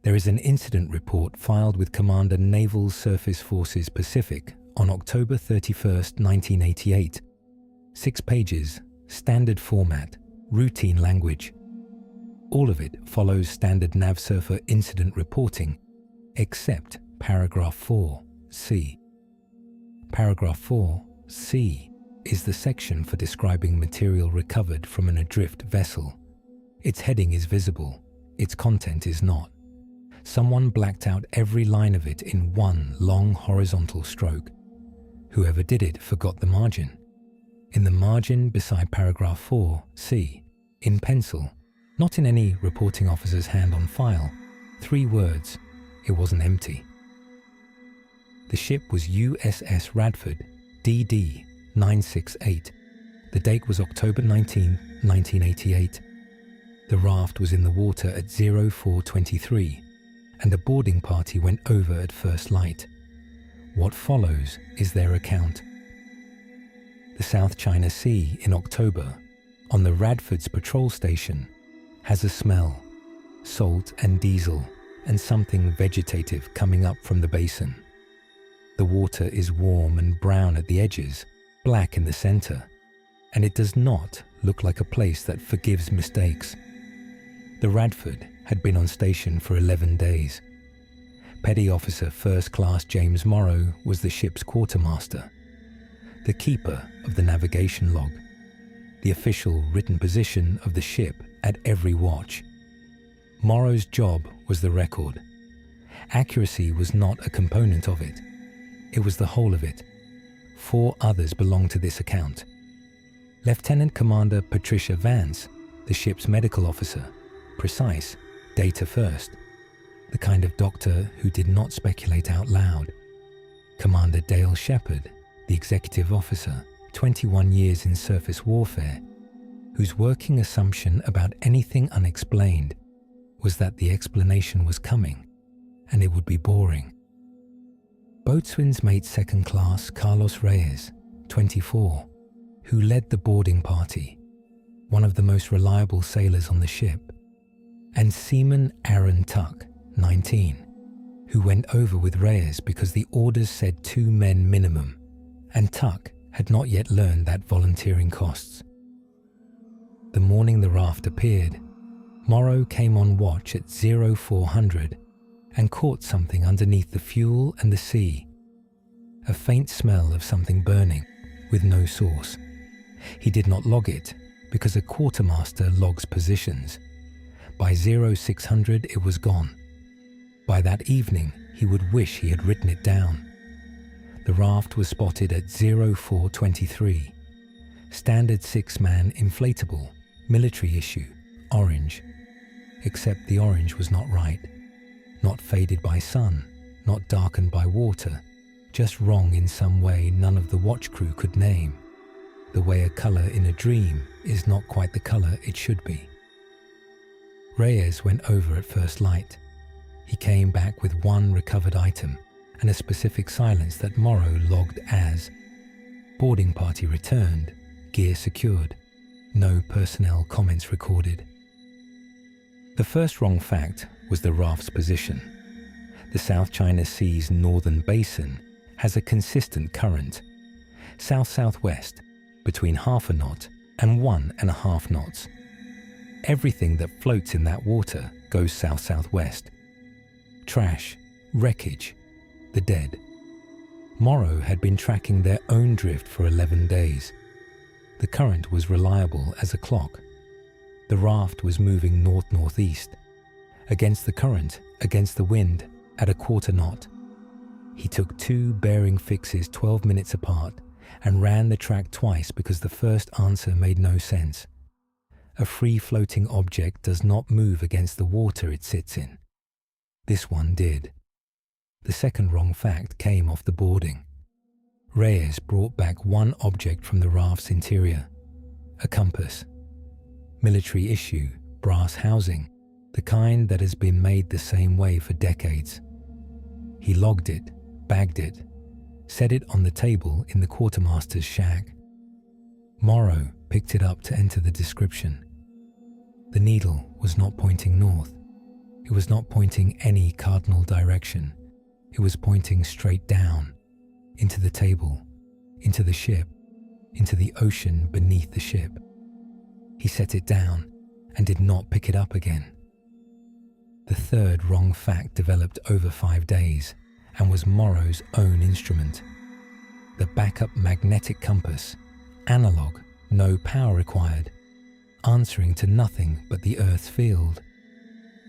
There is an incident report filed with Commander Naval Surface Forces Pacific on October 31st, 1988. 6 pages, standard format, routine language. All of it follows standard NavSurfer incident reporting, except paragraph 4C. Paragraph 4C is the section for describing material recovered from an adrift vessel. Its heading is visible, its content is not. Someone blacked out every line of it in one long horizontal stroke. Whoever did it forgot the margin. In the margin beside paragraph 4C, in pencil, not in any reporting officer's hand on file, 3 words. It wasn't empty. The ship was USS Radford, DD 968. The date was October 19, 1988. The raft was in the water at 0423, and a boarding party went over at first light. What follows is their account. The South China Sea in October, on the Radford's patrol station, has a smell, salt and diesel, and something vegetative coming up from the basin. The water is warm and brown at the edges, black in the center, and it does not look like a place that forgives mistakes. The Radford had been on station for 11 days. Petty Officer First Class James Morrow was the ship's quartermaster, the keeper of the navigation log, the official written position of the ship at every watch. Morrow's job was the record. Accuracy was not a component of it. It was the whole of it. 4 others belonged to this account. Lieutenant Commander Patricia Vance, the ship's medical officer, precise, data first, the kind of doctor who did not speculate out loud. Commander Dale Shepard, the executive officer, 21 years in surface warfare, whose working assumption about anything unexplained was that the explanation was coming, and it would be boring. Boatswain's mate second class Carlos Reyes, 24, who led the boarding party, one of the most reliable sailors on the ship, and Seaman Aaron Tuck, 19, who went over with Reyes because the orders said 2 men minimum, and Tuck had not yet learned that volunteering costs. The morning the raft appeared, Morrow came on watch at 0400 and caught something underneath the fuel and the sea. A faint smell of something burning, with no source. He did not log it, because a quartermaster logs positions. By 0600 it was gone. By that evening, he would wish he had written it down. The raft was spotted at 0423. Standard 6-man inflatable, military issue, orange. Except the orange was not right. Not faded by sun, not darkened by water, just wrong in some way none of the watch crew could name. The way a color in a dream is not quite the color it should be. Reyes went over at first light. He came back with 1 recovered item and a specific silence that Morrow logged as boarding party returned, gear secured, no personnel comments recorded. The first wrong fact was the raft's position. The South China Sea's northern basin has a consistent current, south-southwest, between half a knot and 1.5 knots. Everything that floats in that water goes south-southwest. Trash, wreckage, the dead. Morrow had been tracking their own drift for 11 days. The current was reliable as a clock. The raft was moving north-northeast. Against the current, against the wind, at a 1/4 knot. He took 2 bearing fixes 12 minutes apart and ran the track twice because the first answer made no sense. A free-floating object does not move against the water it sits in. This one did. The second wrong fact came off the boarding. Reyes brought back 1 object from the raft's interior, a compass. Military issue, brass housing, the kind that has been made the same way for decades. He logged it, bagged it, set it on the table in the quartermaster's shack. Morrow picked it up to enter the description. The needle was not pointing north. It was not pointing any cardinal direction. It was pointing straight down, into the table, into the ship, into the ocean beneath the ship. He set it down and did not pick it up again. The third wrong fact developed over 5 days and was Morrow's own instrument. The backup magnetic compass, analog, no power required, answering to nothing but the Earth's field,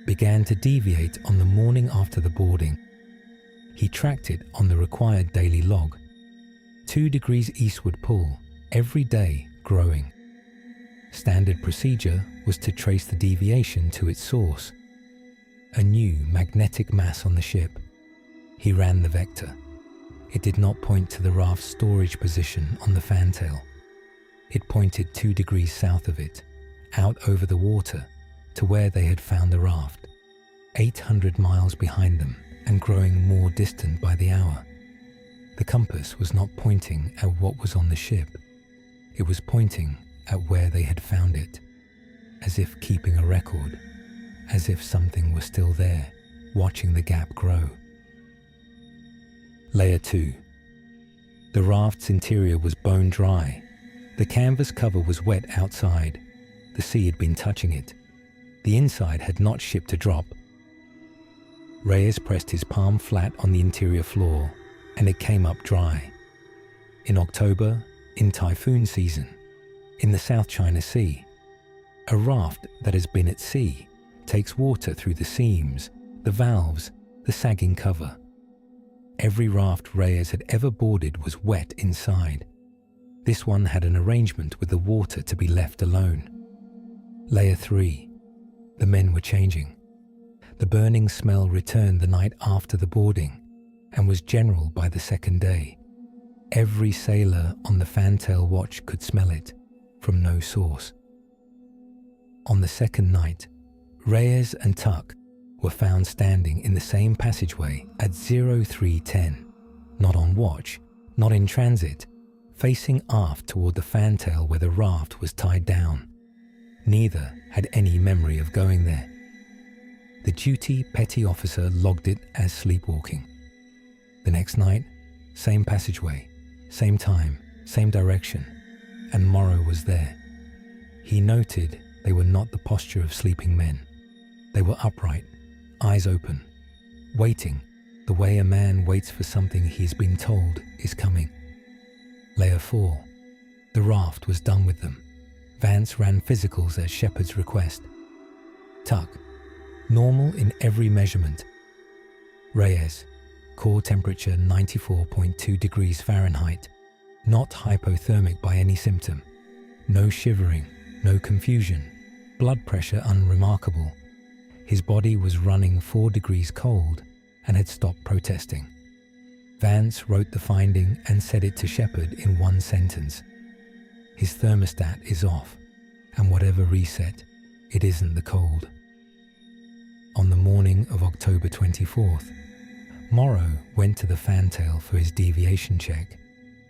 began to deviate on the morning after the boarding. He tracked it on the required daily log. 2 degrees eastward pull, every day growing. Standard procedure was to trace the deviation to its source. A new magnetic mass on the ship. He ran the vector. It did not point to the raft's storage position on the fantail. It pointed 2 degrees south of it, out over the water, to where they had found the raft, 800 miles behind them and growing more distant by the hour. The compass was not pointing at what was on the ship. It was pointing at where they had found it, as if keeping a record, as if something was still there, watching the gap grow. Layer 2. The raft's interior was bone dry. The canvas cover was wet outside. The sea had been touching it. The inside had not shipped a drop. Reyes pressed his palm flat on the interior floor, and it came up dry. In October, in typhoon season, in the South China Sea, a raft that has been at sea takes water through the seams, the valves, the sagging cover. Every raft Reyes had ever boarded was wet inside. This one had an arrangement with the water to be left alone. Layer 3. The men were changing. The burning smell returned the night after the boarding and was general by the second day. Every sailor on the fantail watch could smell it from no source. On the second night, Reyes and Tuck were found standing in the same passageway at 0310, not on watch, not in transit, facing aft toward the fantail where the raft was tied down. Neither had any memory of going there. The duty petty officer logged it as sleepwalking. The next night, same passageway, same time, same direction, and Morrow was there. He noted they were not the posture of sleeping men. They were upright, eyes open, waiting the way a man waits for something he's been told is coming. Layer 4. The raft was done with them. Vance ran physicals at Shepard's request. Tuck, normal in every measurement. Reyes, core temperature 94.2 degrees Fahrenheit, not hypothermic by any symptom. No shivering, no confusion, blood pressure unremarkable. His body was running 4 degrees cold and had stopped protesting. Vance wrote the finding and said it to Shepard in one sentence. His thermostat is off, and whatever reset, it isn't the cold. On the morning of October 24th, Morrow went to the fantail for his deviation check.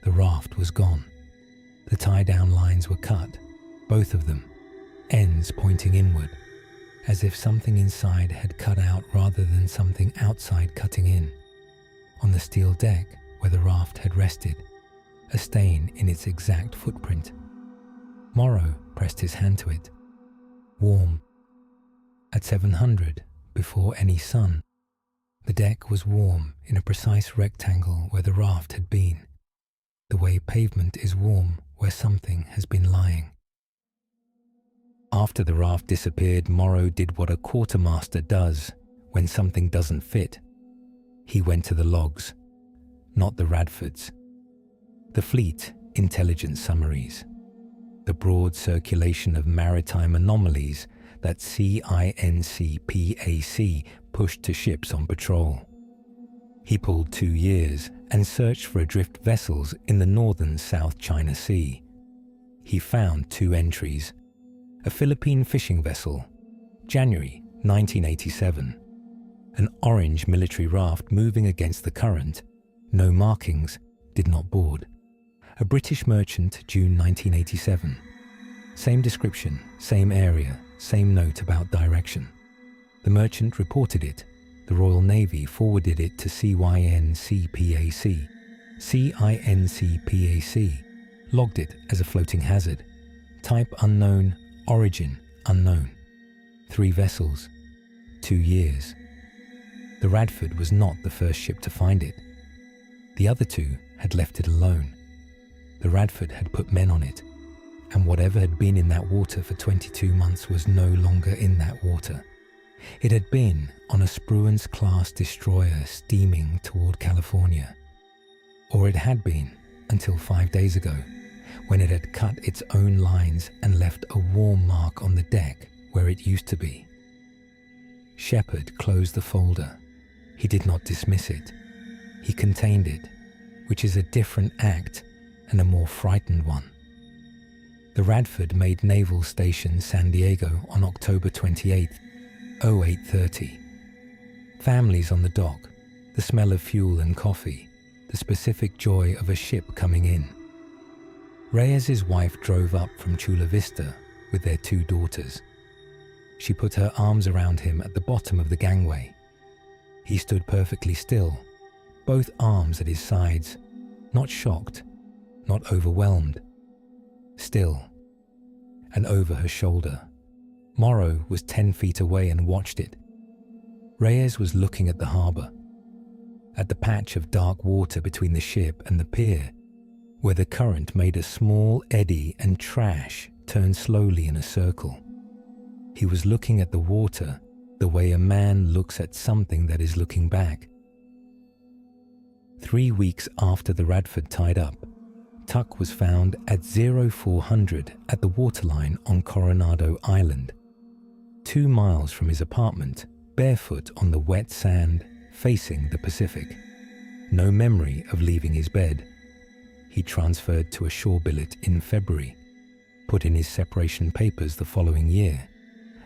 The raft was gone. The tie-down lines were cut, both of them, ends pointing inward, as if something inside had cut out rather than something outside cutting in. On the steel deck where the raft had rested, a stain in its exact footprint. Morrow pressed his hand to it. Warm. At 700, before any sun, the deck was warm in a precise rectangle where the raft had been, the way pavement is warm where something has been lying. After the raft disappeared, Morrow did what a quartermaster does when something doesn't fit. He went to the logs, not the Radfords. The fleet intelligence summaries. The broad circulation of maritime anomalies that CINCPAC pushed to ships on patrol. He pulled 2 years and searched for adrift vessels in the northern South China Sea. He found 2 entries. A Philippine fishing vessel, January 1987. An orange military raft moving against the current, no markings, did not board. A British merchant, June 1987. Same description, same area, same note about direction. The merchant reported it. The Royal Navy forwarded it to CINCPAC. CINCPAC logged it as a floating hazard. Type unknown, origin unknown. 3 vessels, 2 years. The Radford was not the first ship to find it. The other 2 had left it alone. The Radford had put men on it, and whatever had been in that water for 22 months was no longer in that water. It had been on a Spruance-class destroyer steaming toward California. Or it had been until 5 days ago, when it had cut its own lines and left a warm mark on the deck where it used to be. Shepard closed the folder. He did not dismiss it. He contained it, which is a different act and a more frightened one. The Radford made Naval Station San Diego on October 28, 0830. Families on the dock, the smell of fuel and coffee, the specific joy of a ship coming in. Reyes's wife drove up from Chula Vista with their 2 daughters. She put her arms around him at the bottom of the gangway. He stood perfectly still, both arms at his sides, not shocked, not overwhelmed. Still, and over her shoulder. Morrow was 10 feet away and watched it. Reyes was looking at the harbour, at the patch of dark water between the ship and the pier, where the current made a small eddy and trash turn slowly in a circle. He was looking at the water the way a man looks at something that is looking back. 3 weeks after the Radford tied up, Tuck was found at 0400 at the waterline on Coronado Island, 2 miles from his apartment, barefoot on the wet sand, facing the Pacific. No memory of leaving his bed. He transferred to a shore billet in February, put in his separation papers the following year,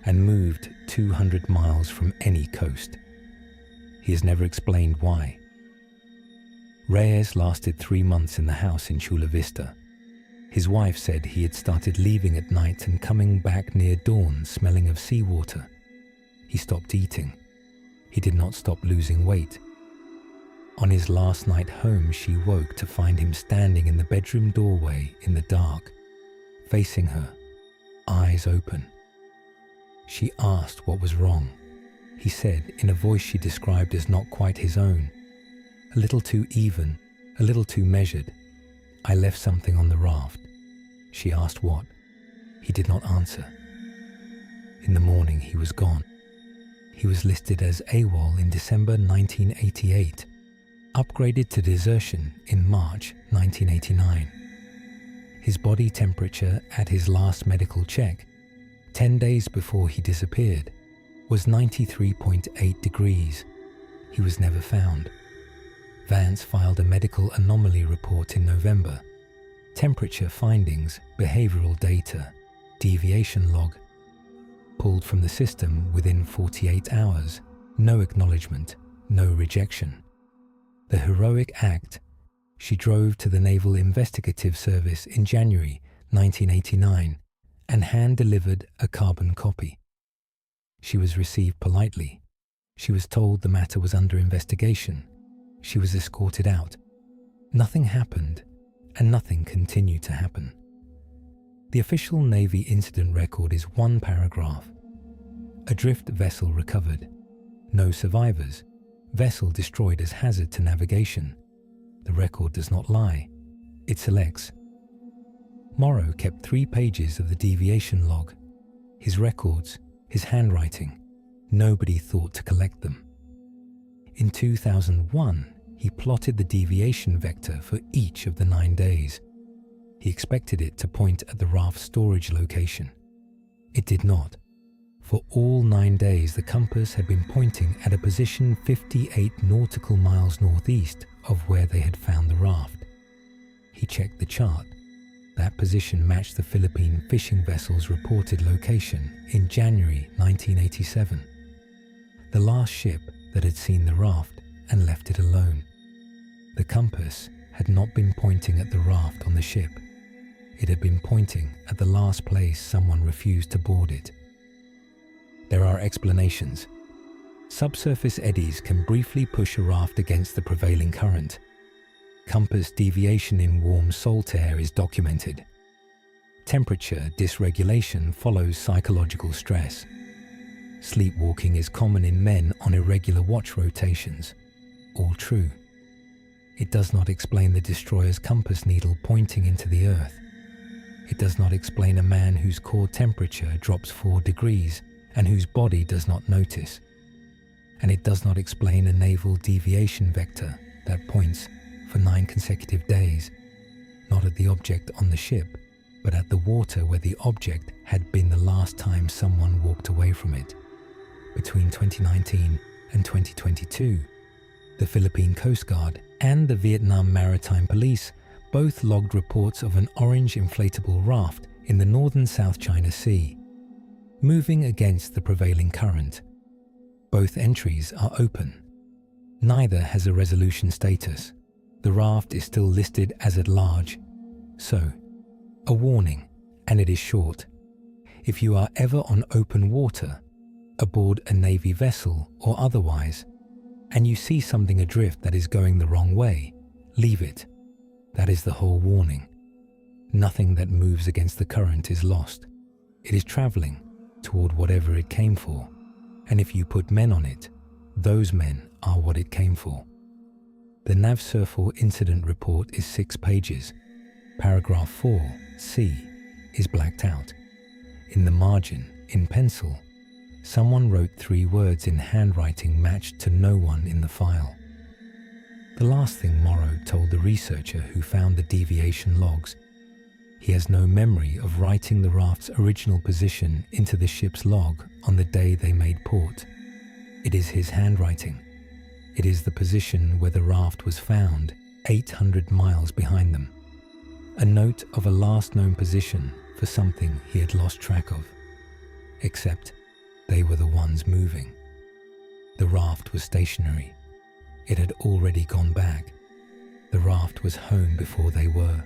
and moved 200 miles from any coast. He has never explained why. Reyes lasted 3 months in the house in Chula Vista. His wife said he had started leaving at night and coming back near dawn smelling of seawater. He stopped eating. He did not stop losing weight. On his last night home, she woke to find him standing in the bedroom doorway in the dark, facing her, eyes open. She asked what was wrong. He said in a voice she described as not quite his own, a little too even, a little too measured. "I left something on the raft." She asked what. He did not answer. In the morning he was gone. He was listed as AWOL in December 1988, upgraded to desertion in March 1989. His body temperature at his last medical check, 10 days before he disappeared, was 93.8 degrees. He was never found. Vance filed a medical anomaly report in November. Temperature findings, behavioral data, deviation log, pulled from the system within 48 hours. No acknowledgement, no rejection. The heroic act. She drove to the Naval Investigative Service in January 1989 and hand-delivered a carbon copy. She was received politely. She was told the matter was under investigation. She was escorted out. Nothing happened, and nothing continued to happen. The official Navy incident record is 1 paragraph. Adrift vessel recovered. No survivors. Vessel destroyed as hazard to navigation. The record does not lie. It selects. Morrow kept 3 pages of the deviation log. His records, his handwriting. Nobody thought to collect them. In 2001, he plotted the deviation vector for each of the 9 days. He expected it to point at the raft storage location. It did not. For all 9 days, the compass had been pointing at a position 58 nautical miles northeast of where they had found the raft. He checked the chart. That position matched the Philippine fishing vessel's reported location in January 1987. The last ship that had seen the raft and left it alone. The compass had not been pointing at the raft on the ship. It had been pointing at the last place someone refused to board it. There are explanations, Subsurface eddies can briefly push a raft against the prevailing current. Compass deviation in warm salt air is documented. Temperature dysregulation follows psychological stress. Sleepwalking is common in men on irregular watch rotations. All true. It does not explain the destroyer's compass needle pointing into the Earth. It does not explain a man whose core temperature drops 4 degrees and whose body does not notice. And it does not explain a naval deviation vector that points for 9 consecutive days, not at the object on the ship, but at the water where the object had been the last time someone walked away from it. Between 2019 and 2022, the Philippine Coast Guard and the Vietnam Maritime Police both logged reports of an orange inflatable raft in the northern South China Sea, moving against the prevailing current. Both entries are open. Neither has a resolution status. The raft is still listed as at large. So, a warning, and it is short. If you are ever on open water, aboard a Navy vessel or otherwise, and you see something adrift that is going the wrong way, leave it. That is the whole warning. Nothing that moves against the current is lost. It is traveling toward whatever it came for. And if you put men on it, those men are what it came for. The Naval Surface Incident Report is 6 pages. Paragraph 4(c) is blacked out. In the margin, in pencil, someone wrote 3 words in handwriting matched to no one in the file. The last thing Morrow told the researcher who found the deviation logs. He has no memory of writing the raft's original position into the ship's log on the day they made port. It is his handwriting. It is the position where the raft was found, 800 miles behind them. A note of a last known position for something he had lost track of. Except they were the ones moving. The raft was stationary. It had already gone back. The raft was home before they were.